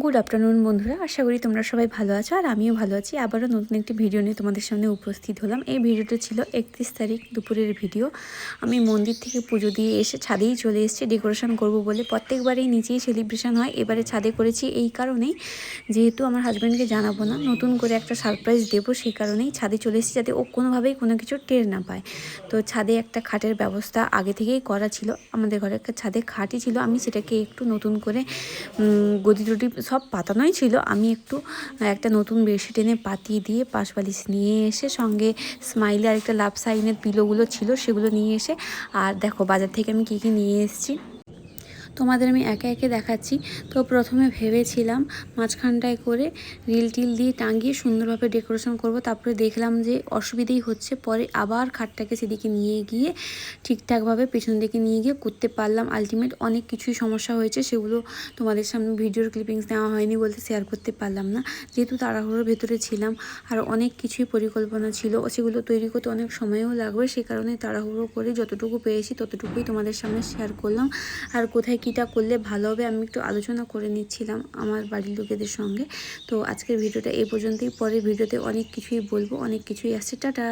Good afternoon বন্ধুরা, আশা করি তোমরা সবাই ভালো আছো আর আমিও ভালো আছি। আবারও নতুন একটি ভিডিও নিয়ে তোমাদের সামনে উপস্থিত হলাম। এই ভিডিওটা ছিল 31 তারিখ দুপুরের ভিডিও। আমি মন্দির থেকে পুজো দিয়ে এসে ছাদেই চলে এসেছি ডেকোরেশন করব বলে। প্রত্যেকবারেই নিচেই সেলিব্রেশন হয়, এবারে ছাদে করেছি এই কারণেই, যেহেতু আমার হাজব্যান্ডকে জানাবো না, নতুন করে একটা সারপ্রাইজ দেবো, সেই কারণেই ছাদে চলে এসেছি, যাতে ও কোনোভাবেই কোনো কিছু টের না পায়। তো ছাদে একটা খাটের ব্যবস্থা আগে থেকেই করা ছিল, আমাদের ঘরে একটা ছাদে খাটই ছিল। আমি সেটাকে একটু নতুন করে গদি টদি সব পাতানোই ছিল, আমি একটু একটা নতুন বেডশিট এনে পাতিয়ে দিয়ে পাশ বালিশ নিয়ে এসে, সঙ্গে স্মাইলি আর একটা লাভ সাইনের পিলোগুলো ছিল সেগুলো নিয়ে এসে, আর দেখো বাজার থেকে আমি কী কী নিয়ে এসেছি তোমাদের আমি একে একে দেখাচ্ছি। তো প্রথমে ভেবেছিলাম মাঝখানটায় করে রিল টিল দিয়ে টাঙিয়ে সুন্দরভাবে ডেকোরেশন করব, তারপরে দেখলাম যে অসুবিধেই হচ্ছে, পরে আবার খাটটাকে সেদিকে নিয়ে গিয়ে ঠিকঠাকভাবে পেছন দিকে নিয়ে গিয়ে করতে পারলাম। আলটিমেট অনেক কিছুই সমস্যা হয়েছে, সেগুলো তোমাদের সামনে ভিডিওর ক্লিপিংস নেওয়া হয়নি বলতে শেয়ার করতে পারলাম না, যেহেতু তাড়াহুড়োর ভেতরে ছিলাম। আর অনেক কিছুই পরিকল্পনা ছিল, সেগুলো তৈরি করতে অনেক সময়ও লাগবে, সে কারণে তাড়াহুড়ো করে যতটুকু পেয়েছি ততটুকুই তোমাদের সামনে শেয়ার করলাম। আর কোথায় কীটা করলে ভালো হবে আমি একটু আলোচনা করে নিচ্ছিলাম আমার বাড়ির লোকেদের সঙ্গে। তো আজকের ভিডিওটা এই পর্যন্তই, পরের ভিডিওতে অনেক কিছুই বলবো, অনেক কিছুই আসছে। টাটা।